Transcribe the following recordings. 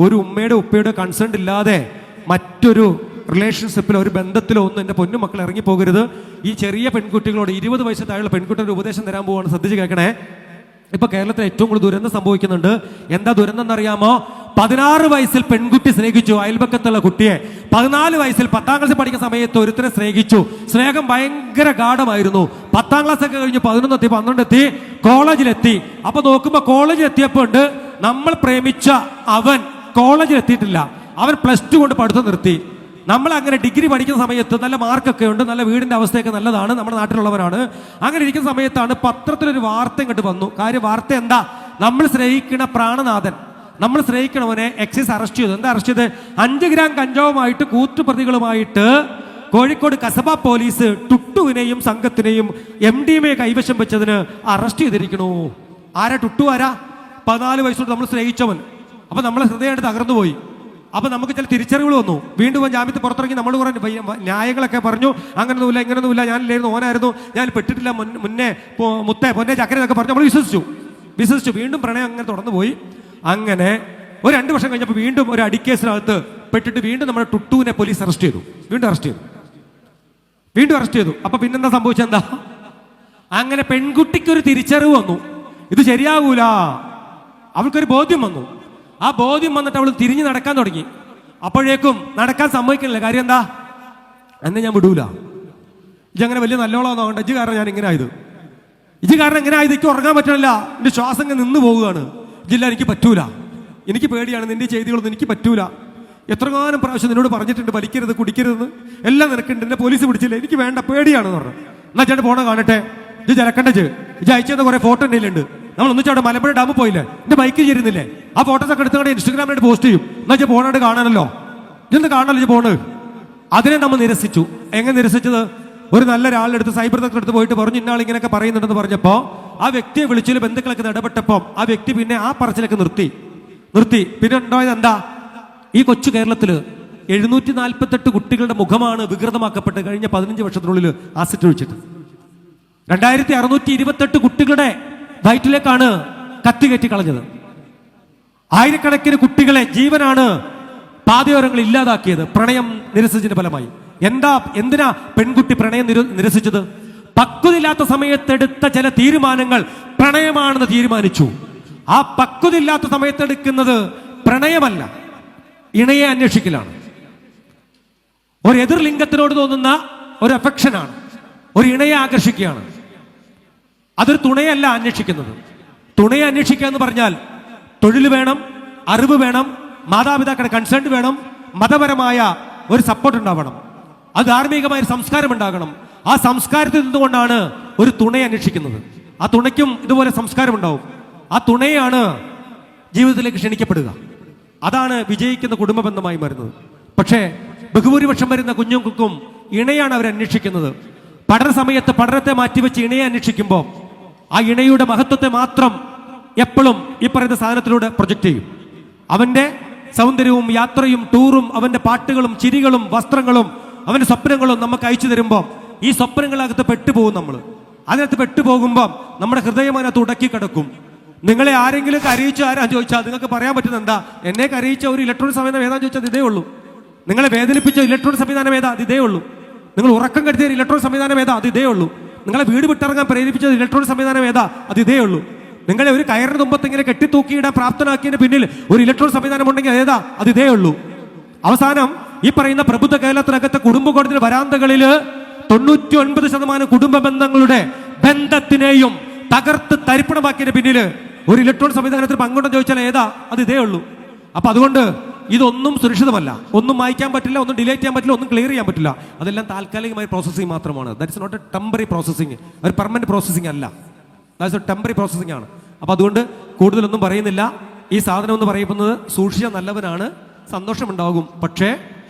ഒരു ഉമ്മയുടെ ഉപ്പയുടെ കൺസേൺ ഇല്ലാതെ മറ്റൊരു റിലേഷൻഷിപ്പിലോ ഒരു ബന്ധത്തിലോ ഒന്നും എൻ്റെ പൊന്നു മക്കൾ ഇറങ്ങിപ്പോകരുത്. ഈ ചെറിയ പെൺകുട്ടികളോട് 20 വയസ്സ് താഴെയുള്ള പെൺകുട്ടികളുടെ ഉപദേശം തരാൻ പോവാണ്, ശ്രദ്ധിച്ച് കേൾക്കണേ. ഇപ്പൊ കേരളത്തിൽ ഏറ്റവും കൂടുതൽ ദുരന്തം സംഭവിക്കുന്നുണ്ട്. എന്താ ദുരന്തം എന്നറിയാമോ? 16 വയസ്സിൽ പെൺകുട്ടി സ്നേഹിച്ചു അയൽപക്കത്തുള്ള കുട്ടിയെ. 14 വയസ്സിൽ 10ാം ക്ലാസ്സിൽ പഠിക്കുന്ന സമയത്ത് ഒരുത്തരെ സ്നേഹിച്ചു. സ്നേഹം ഭയങ്കര ഗാഢമായിരുന്നു. 10ാം ക്ലാസ് ഒക്കെ കഴിഞ്ഞ് 11 എത്തി, 12 എത്തി, കോളേജിലെത്തി. അപ്പൊ നോക്കുമ്പോ കോളേജിൽ എത്തിയപ്പോ ഉണ്ട് നമ്മൾ പ്രേമിച്ച അവൻ കോളേജിൽ എത്തിയിട്ടില്ല, അവൻ +2 കൊണ്ട് പഠിത്തം നിർത്തി. നമ്മൾ അങ്ങനെ ഡിഗ്രി പഠിക്കുന്ന സമയത്ത് നല്ല മാർക്കൊക്കെ ഉണ്ട്, നല്ല വീടിന്റെ അവസ്ഥയൊക്കെ നല്ലതാണ്, നമ്മുടെ നാട്ടിലുള്ളവരാണ്. അങ്ങനെ ഇരിക്കുന്ന സമയത്താണ് പത്രത്തിലൊരു വാർത്ത ഇങ്ങോട്ട് വന്നു. വാർത്ത എന്താ? നമ്മൾ സ്നേഹിക്കുന്ന പ്രാണനാഥൻ, നമ്മൾ സ്നേഹിക്കണവനെ എക്സൈസ് അറസ്റ്റ് ചെയ്തു. എന്താ അറസ്റ്റ് ചെയ്ത്? 5 ഗ്രാം കഞ്ചാവുമായിട്ട് കൂട്ടുപ്രതികളുമായിട്ട് കോഴിക്കോട് കസബ പോലീസ് ടുട്ടുവിനെയും സംഘത്തിനെയും MDMA കൈവശം വെച്ചതിന് അറസ്റ്റ് ചെയ്തിരിക്കണു. ആരാ ടുട്ടു? ആരാ? 14 വയസ്സോട് നമ്മൾ സ്നേഹിച്ചവൻ. അപ്പൊ നമ്മളെ ഹൃദയമായിട്ട് തകർന്നുപോയി. അപ്പൊ നമുക്ക് ചില തിരിച്ചറിവുകൾ വന്നു. വീണ്ടും ജാമ്യത്തിൽ പുറത്തിറങ്ങി നമ്മൾ കുറെ ന്യായങ്ങളൊക്കെ പറഞ്ഞു. അങ്ങനൊന്നുമില്ല, ഇങ്ങനൊന്നുമില്ല, ഞാനില്ലായിരുന്നു, ഓനായിരുന്നു, ഞാൻ പെട്ടിട്ടില്ല, മുന്നേ മുത്തേ പൊന്നെ ചക്കര എന്നൊക്കെ പറഞ്ഞു നമ്മൾ വിശ്വസിച്ചു. വീണ്ടും പ്രണയം അങ്ങനെ തുടർന്നു പോയി. അങ്ങനെ ഒരു 2 വർഷം കഴിഞ്ഞപ്പോൾ വീണ്ടും ഒരു അടിക്കേസിനകത്ത് പെട്ടിട്ട് വീണ്ടും നമ്മുടെ ടുട്ടുവിനെ പോലീസ് അറസ്റ്റ് ചെയ്തു. വീണ്ടും അറസ്റ്റ് ചെയ്തു. അപ്പൊ പിന്നെന്താ സംഭവിച്ചെന്താ? അങ്ങനെ പെൺകുട്ടിക്കൊരു തിരിച്ചറിവ് വന്നു, ഇത് ശരിയാകൂല. അവൾക്കൊരു ബോധ്യം വന്നു. ആ ബോധ്യം വന്നിട്ട് അവൾ തിരിഞ്ഞ് നടക്കാൻ തുടങ്ങി. അപ്പോഴേക്കും നടക്കാൻ സമ്മതിക്കണില്ല. കാര്യം എന്താ? എന്നെ ഞാൻ വിടൂല, ഇജങ്ങനെ വലിയ നല്ലോളാന്നോണ്ട്, ഇജ് കാരണം ഞാൻ ഇങ്ങനെ ആയത്, എനിക്ക് ഉറങ്ങാൻ പറ്റണില്ല, എന്റെ ശ്വാസം ഇങ്ങനെ നിന്ന് പോവുകയാണ്, ഇജില്ല എനിക്ക് പറ്റൂല, എനിക്ക് പേടിയാണ്, നിന്റെ ചെയ്തികളൊന്നും എനിക്ക് പറ്റൂല. എത്രകാലം പ്രാവശ്യം നിന്നോട് പറഞ്ഞിട്ടുണ്ട് വലിക്കരുത് കുടിക്കരുതെന്ന്, എല്ലാം നിനക്കുണ്ട്, എന്നെ പോലീസ് പിടിച്ചില്ല, എനിക്ക് വേണ്ട, പേടിയാണെന്ന് പറഞ്ഞു. എന്നാ ചേട്ടൻ പോണ കാണട്ടെ, ഇത് ചിലക്കണ്ടച്ച് ഇജ് അയച്ചെന്ന കുറെ ഫോട്ടോ എൻ്റെ കയ്യിലുണ്ട്. നമ്മൾ ഒന്നിച്ചവിടെ മലമ്പുഴ ഡാമിൽ പോയില്ലേ, എന്റെ ബൈക്ക് ചേരുന്നില്ലേ, ആ ഫോട്ടോസൊക്കെ എടുത്തുകൊണ്ട് ഇൻസ്റ്റാഗ്രാമിലായിട്ട് പോസ്റ്റ് ചെയ്യും. എന്നാ വെച്ചാൽ പോണാണ്ട് കാണാനല്ലോ, ഇതൊന്ന് കാണാനല്ലോ പോണ്. അതിനെ നമ്മൾ നിരസിച്ചു. എങ്ങനെ നിരസിച്ചത്? ഒരു നല്ല ഒരാളെടുത്ത് സൈബർ തക്കടുത്ത് പോയിട്ട് പറഞ്ഞു ഇന്നാൾ ഇങ്ങനെയൊക്കെ പറയുന്നുണ്ടെന്ന് പറഞ്ഞപ്പോ ആ വ്യക്തിയെ വിളിച്ചു ബന്ധുക്കളൊക്കെ ഇടപെട്ടപ്പോൾ ആ വ്യക്തി പിന്നെ ആ പറച്ചിലൊക്കെ നിർത്തി. പിന്നെ ഉണ്ടായത് എന്താ? ഈ കൊച്ചു കേരളത്തില് 748 കുട്ടികളുടെ മുഖമാണ് വികൃതമാക്കപ്പെട്ട് കഴിഞ്ഞ 15 വർഷത്തിനുള്ളിൽ ആസിഡ് ഒഴിച്ചിട്ട്. 2628 കുട്ടികളുടെ വയറ്റിലേക്കാണ് കത്തികയറ്റി കളഞ്ഞത്. ആയിരക്കണക്കിന് കുട്ടികളെ ജീവനാണ് പാതയോരങ്ങൾ ഇല്ലാതാക്കിയത് പ്രണയം നിരസിച്ചതിന്റെ ഫലമായി. എന്തിനാ പെൺകുട്ടി പ്രണയം നിരസിച്ചത്? പക്വതയില്ലാത്ത സമയത്തെടുത്ത ചില തീരുമാനങ്ങൾ പ്രണയമാണെന്ന് തീരുമാനിച്ചു. ആ പക്വതയില്ലാത്ത സമയത്തെടുക്കുന്നത് പ്രണയമല്ല, ഇണയെ അന്വേഷിക്കലാണ്. ഒരു എതിർ ലിംഗത്തിനോട് തോന്നുന്ന ഒരു അഫെക്ഷനാണ്, ഒരു ഇണയെ ആകർഷിക്കുകയാണ്. അതൊരു തുണയല്ല അന്വേഷിക്കുന്നത്. തുണയെ അന്വേഷിക്കുക എന്ന് പറഞ്ഞാൽ തൊഴിൽ വേണം, അറിവ് വേണം, മാതാപിതാക്കളുടെ കൺസേൺ വേണം, മതപരമായ ഒരു സപ്പോർട്ട് ഉണ്ടാവണം, അത് ധാർമ്മികമായ ഒരു സംസ്കാരം ഉണ്ടാകണം. ആ സംസ്കാരത്തിൽ നിന്നുകൊണ്ടാണ് ഒരു തുണയെ അന്വേഷിക്കുന്നത്. ആ തുണയ്ക്കും ഇതുപോലെ സംസ്കാരം ഉണ്ടാവും. ആ തുണയാണ് ജീവിതത്തിലേക്ക് ക്ഷണിക്കപ്പെടുക. അതാണ് വിജയിക്കുന്ന കുടുംബ ബന്ധമായി വരുന്നത്. പക്ഷേ ബഹുഭൂരിപക്ഷം വരുന്ന കുഞ്ഞുങ്ങൾക്കും ഇണയാണ് അവർ അന്വേഷിക്കുന്നത്. പഠന സമയത്ത് പഠനത്തെ മാറ്റിവെച്ച് ഇണയെ അന്വേഷിക്കുമ്പോൾ ആ ഇണയുടെ മഹത്വത്തെ മാത്രം എപ്പോഴും ഈ പറയുന്ന സാധനത്തിലൂടെ പ്രൊജക്റ്റ് ചെയ്യും. അവന്റെ സൗന്ദര്യവും യാത്രയും ടൂറും അവന്റെ പാട്ടുകളും ചിരികളും വസ്ത്രങ്ങളും അവന്റെ സ്വപ്നങ്ങളും നമുക്ക് അയച്ചു തരുമ്പോൾ ഈ സ്വപ്നങ്ങളകത്ത് പെട്ടുപോകും. അതിനകത്ത് പെട്ടുപോകുമ്പോൾ നമ്മുടെ ഹൃദയം അതിനകത്ത് ഉടക്കി കിടക്കും. നിങ്ങളെ ആരെങ്കിലും കരയിച്ച ആരാന്ന് ചോദിച്ചാൽ നിങ്ങൾക്ക് പറയാൻ പറ്റുന്നത് എന്താ? എന്നെ കരയിച്ച ഒരു ഇലക്ട്രോണിക് സംവിധാനം ഏതാന്ന് ചോദിച്ചാൽ ഇതേ ഉള്ളൂ. നിങ്ങളെ വേദനിപ്പിച്ച ഇലക്ട്രോണിക് സംവിധാനം ഏതാ? അത് ഇതേ ഉള്ളൂ. നിങ്ങൾ ഉറക്കം കെടുത്തിയ ഇലക്ട്രോണിക് സംവിധാനം ഏതാ? അത് ഇതേ ഉള്ളൂ. നിങ്ങളെ വീട് വിട്ടിറങ്ങാൻ പ്രേരിപ്പിച്ചത് ഇലക്ട്രോണിക് സംവിധാനം ഏതാ? അത് ഇതേ ഉള്ളൂ. നിങ്ങളെ ഒരു കയറിന് തുമ്പത്ത് ഇങ്ങനെ കെട്ടിത്തൂക്കിയിടാൻ പ്രാപ്തനാക്കിയതിന് പിന്നിൽ ഒരു ഇലക്ട്രോണിക് സംവിധാനം ഉണ്ടെങ്കിൽ ഏതാ? അത് ഇതേ ഉള്ളൂ. അവസാനം ഈ പറയുന്ന പ്രബുദ്ധ കേരളത്തിനകത്തെ കുടുംബ കോടതി വരാന്തകളിൽ 99% കുടുംബ ബന്ധങ്ങളുടെ ബന്ധത്തിനെയും തകർത്ത് തരിപ്പണമാക്കിയതിന് പിന്നിൽ ഒരു ഇലക്ട്രോണിക് സംവിധാനത്തിൽ പങ്കുണ്ടെന്ന് ചോദിച്ചാൽ ഏതാ? അത് ഇതേ ഉള്ളൂ. അപ്പൊ അതുകൊണ്ട് ഇതൊന്നും സുരക്ഷിതമല്ല, ഒന്നും മായ്ക്കാൻ പറ്റില്ല, ഒന്നും ഡിലേറ്റ് ചെയ്യാൻ പറ്റില്ല, ഒന്നും ക്ലിയർ ചെയ്യാൻ പറ്റില്ല. അതെല്ലാം താൽക്കാലികമായ പ്രോസസ്സിംഗ് മാത്രമാണ്. That's not a temporary processing, ഒരു പെർമനന്റ് പ്രോസസ്സിംഗ് അല്ല, ദാറ്റ്സ് എ ടെമ്പററി പ്രോസസ്സിംഗ് ആണ്. അപ്പൊ അതുകൊണ്ട് കൂടുതലൊന്നും പറയുന്നില്ല. ഈ സാധനം എന്ന് പറയുന്നത് സൂക്ഷിച്ച നല്ലവനാണ്, സന്തോഷമുണ്ടാകും. പക്ഷേ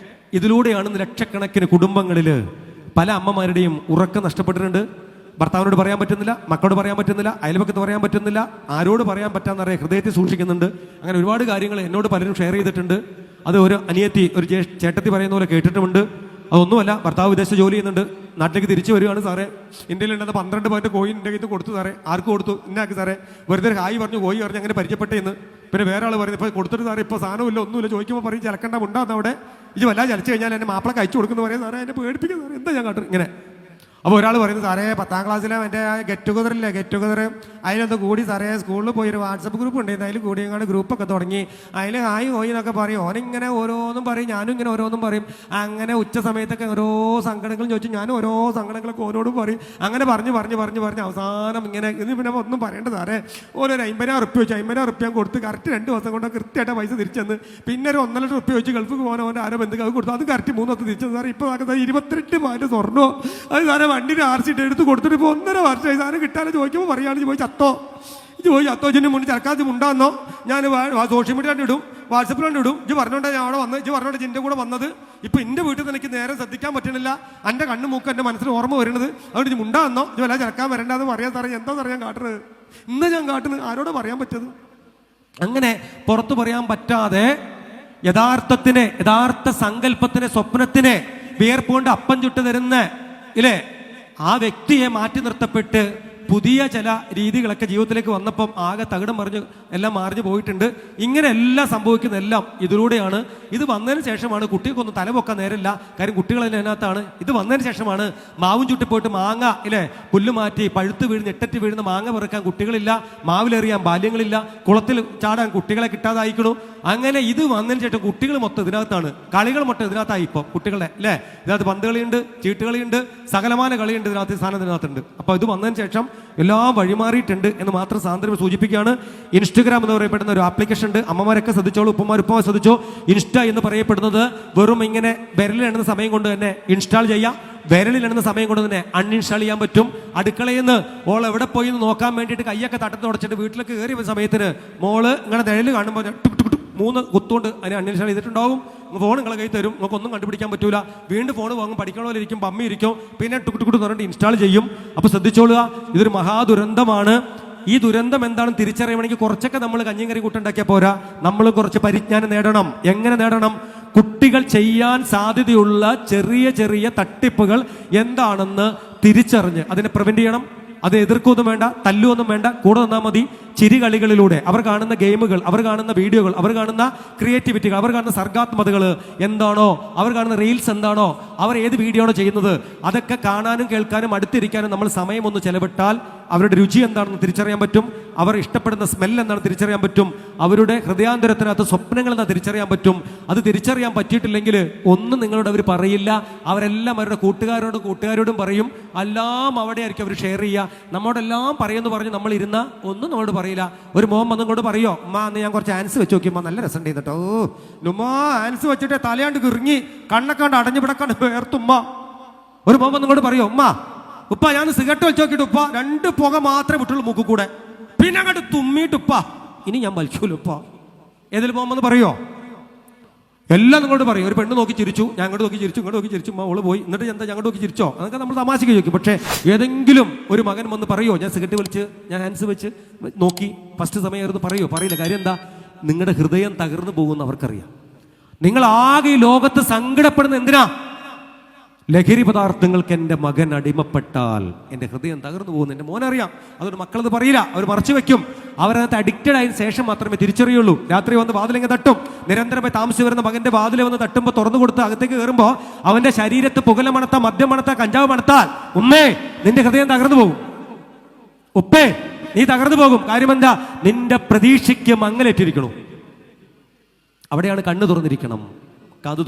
ഇതിലൂടെയാണ് ലക്ഷക്കണക്കിന് കുടുംബങ്ങളിൽ പല അമ്മമാരുടെയും ഉറക്കം നഷ്ടപ്പെട്ടിട്ടുണ്ട്. ഭർത്താവിനോട് പറയാൻ പറ്റുന്നില്ല, മക്കളോട് പറയാൻ പറ്റുന്നില്ല, അയൽപക്കത്ത് പറയാൻ പറ്റുന്നില്ല, ആരോട് പറയാൻ പറ്റാന്നറിയാം, ഹൃദയത്തിൽ സൂക്ഷിക്കുന്നുണ്ട്. അങ്ങനെ ഒരുപാട് കാര്യങ്ങൾ എന്നോട് പലരും ഷെയർ ചെയ്തിട്ടുണ്ട്. അത് ഒരു അനിയത്തി, ഒരു ചേട്ടത്തി പറയുന്ന പോലെ കേട്ടിട്ടുമുണ്ട്. അതൊന്നുമല്ല, ഭർത്താവ് വിദേശത്ത് ജോലി ചെയ്യുന്നുണ്ട്, നാട്ടിലേക്ക് തിരിച്ചു വരികയാണ് സാറേ. ഇന്ത്യയിൽ ഉണ്ടെന്ന് 12 പോയിന്റ് കോയിൻ എൻ്റെ കയ്യിൽ കൊടുത്തു സാറേ. ആർക്ക് കൊടുത്തു? ഇന്നാക്കി സാറേ. വെറുതെ ഹായ് പറഞ്ഞു കോയി പറഞ്ഞു അങ്ങനെ പരിചയപ്പെട്ടേന്ന്. പിന്നെ വേറെ ആൾ പറയുന്നത് ഇപ്പോൾ കൊടുത്തിട്ട് സാറേ ഇപ്പോൾ സാധനമില്ല ഒന്നുമില്ല. ചോദിക്കുമ്പോൾ പറയും ചിലക്കണ്ട ഉണ്ടാകുന്ന അവിടെ ഇത് വല്ലാതെ ചലച്ച് കഴിഞ്ഞാൽ എന്നെ മാപ്പിള കഴിച്ചു കൊടുക്കുന്നു പറയും. സാറേ എന്നെ പേടിപ്പിക്കും സാറേ, എന്താ ഞാൻ കാട്ടും ഇങ്ങനെ. അപ്പോൾ ഒരാൾ പറയുന്നത് സാറേ 10ാം ക്ലാസ്സിലെ എൻ്റെ ഗെറ്റ് ടുഗദറില്ലേ, ഗെറ്റ് ടുഗദർ അതിനൊന്ന് കൂടി സാറേ സ്കൂളിൽ പോയി ഒരു വാട്സപ്പ് ഗ്രൂപ്പ് ഉണ്ടായിരുന്നു. അതിൽ കൂടി ഞങ്ങളുടെ ഗ്രൂപ്പൊക്കെ തുടങ്ങി. അതിൽ ഹായ് കോയി എന്നൊക്കെ പറയും. ഓനിങ്ങനെ ഓരോന്നും പറയും, ഞാനും ഇങ്ങനെ ഓരോന്നും പറയും. അങ്ങനെ ഉച്ച സമയത്തൊക്കെ ഓരോ സങ്കടങ്ങളും ചോദിച്ചു. ഞാനും ഓരോ സങ്കടങ്ങളൊക്കെ ഓരോടും പറയും. അങ്ങനെ പറഞ്ഞ് അവസാനം ഇങ്ങനെ ഇത് പിന്നെ ഒന്നും പറയേണ്ട സാറേ ഓരോ 50,000 റുപ്യ വെച്ചു. 50,000 റുപ്യ കൊടുത്ത് കറക്റ്റ് 2 ദിവസം കൊണ്ട് കൃത്യമായിട്ട് പൈസ തിരിച്ചെന്ന്. പിന്നെ ഒരു 1.5 ലക്ഷം റുപ്യ വെച്ച് ഗൾഫിൽ പോകാൻ അവൻ്റെ ആരോ ബന്ധുക്കൾ കൊടുത്തു. അത് കറക്റ്റ് 3 ദിവസം തിരിച്ചത് സാറേ. ഇപ്പോൾ 28 പവൻ്റെ സ്വർണ്ണോ അത് സാറേ വണ്ടിയുടെ ആർസിട്ട് എടുത്ത് കൊടുത്തിട്ട് ഇപ്പോൾ 1.5 വർഷമായി സാധനം കിട്ടാതെ ചോദിക്കുമ്പോൾ പറയുകയാണ് പോയി ചത്തോ ഇതിന് മുന്നേ ചർക്കാതെ ഉണ്ടാകുന്നോ ഞാൻ സോഷ്യൽ മീഡിയയിൽ ഇടും, വാട്സപ്പിലാണ് ഇടും. ഇത് പറഞ്ഞോണ്ട് ഞാൻ അവിടെ വന്ന് ഇത് പറഞ്ഞോണ്ട് എൻ്റെ കൂടെ വന്നത്. ഇപ്പം എൻ്റെ വീട്ടിൽ നിന്ന് എനിക്ക് നേരെ ശ്രദ്ധിക്കാൻ പറ്റണില്ല. എൻ്റെ കണ്ണ് മൂക്ക് എൻ്റെ മനസ്സിൽ ഓർമ്മ വരുന്നത്. അതുകൊണ്ട് ഇത് ഉണ്ടാകുന്നോ ഇത് വല്ല ചർക്കാൻ വരണ്ടെന്ന് പറയാൻ സാറേ. എന്താ പറയാൻ കാട്ടുന്നത്? ഇന്ന് ഞാൻ കാട്ടുന്നത് ആരോടെ പറയാൻ പറ്റത്? അങ്ങനെ പുറത്തു പറയാൻ പറ്റാതെ യഥാർത്ഥ സങ്കല്പത്തിന് സ്വപ്നത്തിന് വിയർപ്പുകൊണ്ട് അപ്പം ചുട്ട് തരുന്ന ഇല്ലേ ആ വ്യക്തിയെ മാറ്റി നിർത്തപ്പെട്ട് പുതിയ ചില രീതികളൊക്കെ ജീവിതത്തിലേക്ക് വന്നപ്പം ആകെ തകിടം മറിഞ്ഞ് എല്ലാം മാറിഞ്ഞു പോയിട്ടുണ്ട്. ഇങ്ങനെ എല്ലാം സംഭവിക്കുന്ന എല്ലാം ഇതിലൂടെയാണ്. ഇത് വന്നതിന് ശേഷമാണ് കുട്ടികൾക്കൊന്നും തലപൊക്കാൻ നേരമില്ല. കാര്യം കുട്ടികളെല്ലാം അതിനകത്താണ്. ഇത് വന്നതിന് ശേഷമാണ് മാവും ചുട്ടി പോയിട്ട് മാങ്ങ ഇല്ലേ പുല്ല് മാറ്റി പഴുത്ത് വീഴുന്ന ഇട്ടറ്റ് വീഴുന്ന മാങ്ങ പെറുക്കാൻ കുട്ടികളില്ല, മാവിലെറിയാൻ ബാല്യങ്ങളില്ല, കുളത്തിൽ ചാടാൻ കുട്ടികളെ കിട്ടാതായിക്കണു. അങ്ങനെ ഇത് വന്നതിന് ശേഷം കുട്ടികൾ മൊത്തം ഇതിനകത്താണ്, കളികൾ മൊത്തം ഇതിനകത്തായി. ഇപ്പോൾ കുട്ടികളുടെ അല്ലേ ഇതിനകത്ത് പന്ത് കളിയുണ്ട്, ചീട്ടുകളിയുണ്ട്, സകലമാന കളിയുണ്ട് ഇതിനകത്ത്, സാധനം ഇതിനകത്തുണ്ട്. അപ്പോൾ ഇത് വന്നതിന് ശേഷം എല്ലാം വഴിമാറിയിട്ടുണ്ട് എന്ന് മാത്രം സാന്ദ്രം സൂചിപ്പിക്കുകയാണ്. ഇൻസ്റ്റഗ്രാം എന്ന് പറയപ്പെടുന്ന ഒരു ആപ്ലിക്കേഷൻ ഉണ്ട്. അമ്മമാരൊക്കെ ശ്രദ്ധിച്ചോളൂ, ഉപ്പമാർ ശ്രദ്ധിച്ചോ. ഇൻസ്റ്റ എന്ന് പറയപ്പെടുന്നത് വെറും ഇങ്ങനെ വിരലിലെണ്ണുന്ന സമയം കൊണ്ട് തന്നെ ഇൻസ്റ്റാൾ ചെയ്യാം, വിരലിലെണ്ണുന്ന സമയം കൊണ്ട് തന്നെ അൺഇൻസ്റ്റാൾ ചെയ്യാൻ പറ്റും. അടുക്കളയിൽ നിന്ന് മോൾ എവിടെ പോയി എന്ന് നോക്കാൻ വേണ്ടിയിട്ട് കയ്യൊക്കെ തട്ടത്ത് തുടച്ചിട്ട് വീട്ടിലേക്ക് കയറിയ സമയത്തിന് മോള് ഇങ്ങനെ നിഴല് കാണുമ്പോൾ 3 കുത്തുകൊണ്ട് അതിനെ അൺഇൻസ്റ്റാൾ ചെയ്തിട്ടുണ്ടാവും. ഫോൺ നിങ്ങളെ കൈ തരും, നിങ്ങൾക്ക് ഒന്നും കണ്ടുപിടിക്കാൻ പറ്റൂല. വീണ്ടും ഫോൺ വാങ്ങും, പഠിക്കണോലിരിക്കും, പമ്മി ഇരിക്കും, പിന്നെ ടുക്കുട്ടുക്കുട്ട് പറഞ്ഞിട്ട് ഇൻസ്റ്റാൾ ചെയ്യും. അപ്പോൾ ശ്രദ്ധിച്ചോളുക, ഇതൊരു മഹാദുരന്തമാണ്. ഈ ദുരന്തം എന്താണെന്ന് തിരിച്ചറിയണമെങ്കിൽ കുറച്ചൊക്കെ നമ്മൾ കഞ്ഞിയും കറി കൂട്ടുണ്ടാക്കിയാൽ പോരാ, നമ്മൾ കുറച്ച് പരിജ്ഞാനം നേടണം. എങ്ങനെ നേടണം? കുട്ടികൾ ചെയ്യാൻ സാധ്യതയുള്ള ചെറിയ തട്ടിപ്പുകൾ എന്താണെന്ന് തിരിച്ചറിഞ്ഞ് അതിനെ പ്രിവെന്റ് ചെയ്യണം. അത് എതിർക്കൊന്നും വേണ്ട, തല്ലുവൊന്നും വേണ്ട, കൂടെ നിന്നാൽ മതി. ചിരികളികളിലൂടെ അവർ കാണുന്ന ഗെയിമുകൾ, അവർ കാണുന്ന വീഡിയോകൾ, അവർ കാണുന്ന ക്രിയേറ്റിവിറ്റികൾ, അവർ കാണുന്ന സർഗാത്മകതകൾ എന്താണോ, അവർ കാണുന്ന റീൽസ് എന്താണോ, അവർ ഏത് വീഡിയോ ആണോ ചെയ്യുന്നത്, അതൊക്കെ കാണാനും കേൾക്കാനും അടുത്തിരിക്കാനും നമ്മൾ സമയം ഒന്ന് ചെലവിട്ടാൽ അവരുടെ രുചി എന്താണെന്ന് തിരിച്ചറിയാൻ പറ്റും. അവർ ഇഷ്ടപ്പെടുന്ന സ്മെൽ എന്താണെന്ന് തിരിച്ചറിയാൻ പറ്റും. അവരുടെ ഹൃദയാന്തരത്തിനകത്ത് സ്വപ്നങ്ങൾ എന്താ തിരിച്ചറിയാൻ പറ്റും. അത് തിരിച്ചറിയാൻ പറ്റിയിട്ടില്ലെങ്കിൽ ഒന്നും നിങ്ങളോട് അവർ പറയില്ല. അവരെല്ലാം അവരുടെ കൂട്ടുകാരോടും പറയും. എല്ലാം അവിടെ ആയിരിക്കും അവർ ഷെയർ ചെയ്യുക. നമ്മോടെല്ലാം പറയുമെന്ന് പറഞ്ഞ് നമ്മൾ ഇരുന്ന ഒന്നും നമ്മളോട് പറയില്ല. ഒരു മോൻ വന്നുകൊണ്ട് പറയോ, അമ്മ അന്ന് ഞാൻ കുറച്ച് ആൻസ് വെച്ച് നോക്കിയമ്മ നല്ല രസം ചെയ്തിട്ടോ. നുമ്മാ ആൻസ് വെച്ചിട്ട് തലയാണ്ട് കിറങ്ങി കണ്ണക്കാണ്ട് അടഞ്ഞു പിടക്കാണ്ട് വേർത്തുമ്മ. ഒരു മോൻ വന്നുകൊണ്ട് പറയോ, ഉമ്മ ഉപ്പ ഞാൻ സിഗരറ്റ് വെച്ച് നോക്കിയിട്ട് ഉപ്പ 2 പുക മാത്രമേ വിട്ടുള്ളൂ മൂക്ക് കൂടെ, പിന്നെ അങ്ങോട്ട് തുമ്മിയിട്ടുപ്പ ഇനി ഞാൻ വലിക്കൂല ഉപ്പ. ഏതെങ്കിലും പോകുമെന്ന് പറയോ? എല്ലാം നിങ്ങളോട് പറയും. ഒരു പെണ്ണ് നോക്കി ചിരിച്ചു, ഞാൻ അങ്ങോട്ട് നോക്കി ചിരിച്ചു, ഇങ്ങോട്ട് നോക്കി ചിരിച്ചു, അവള് പോയി, എന്നിട്ട് എന്താ ഞങ്ങോട്ട് നോക്കി ചിരിച്ചോ, അതൊക്കെ നമ്മൾ തമാശക്ക് ചോദിക്കും. പക്ഷേ ഏതെങ്കിലും ഒരു മകൻ വന്ന് പറയോ, ഞാൻ സിഗരറ്റ് വലിച്ച് ഞാൻ ഹാൻസ് വെച്ച് നോക്കി ഫസ്റ്റ് സമയമായിരുന്നു പറയോ? പറയില്ല. കാര്യം എന്താ? നിങ്ങളുടെ ഹൃദയം തകർന്നു പോകുമെന്ന് അവർക്കറിയാം. നിങ്ങൾ ആകെ ഈ ലോകത്ത് സങ്കടപ്പെടുന്ന എന്തിനാ? ലഹരി പദാർത്ഥങ്ങൾക്ക് എൻ്റെ മകൻ അടിമപ്പെട്ടാൽ എൻ്റെ ഹൃദയം തകർന്നു പോകുന്നു. എൻ്റെ മോനറിയാം. അതുകൊണ്ട് മക്കളത് പറയില്ല, അവർ മറച്ചു വെക്കും. അവരകത്ത് അഡിക്റ്റഡ് ആയതിനു ശേഷം മാത്രമേ തിരിച്ചറിയുള്ളൂ. രാത്രി വന്ന് വാതിലിങ്ങനെ തട്ടും. നിരന്തരമായി താമസിച്ച് വരുന്ന മകന്റെ വാതിൽ വന്ന് തട്ടുമ്പോൾ തുറന്നു കൊടുത്ത് അകത്തേക്ക് കയറുമ്പോൾ അവന്റെ ശരീരത്ത് പുകല മണത്താൽ, മദ്യം മണത്താൽ, കഞ്ചാവ് മണത്താൽ ഉമ്മേ നിന്റെ ഹൃദയം തകർന്നു പോകും. ഉപ്പേ നീ തകർന്നു പോകും. കാര്യമെന്താ? നിന്റെ പ്രതീക്ഷയ്ക്ക് മങ്ങലേറ്റിരിക്കണം. അവിടെയാണ് കണ്ണു തുറന്നിരിക്കണം.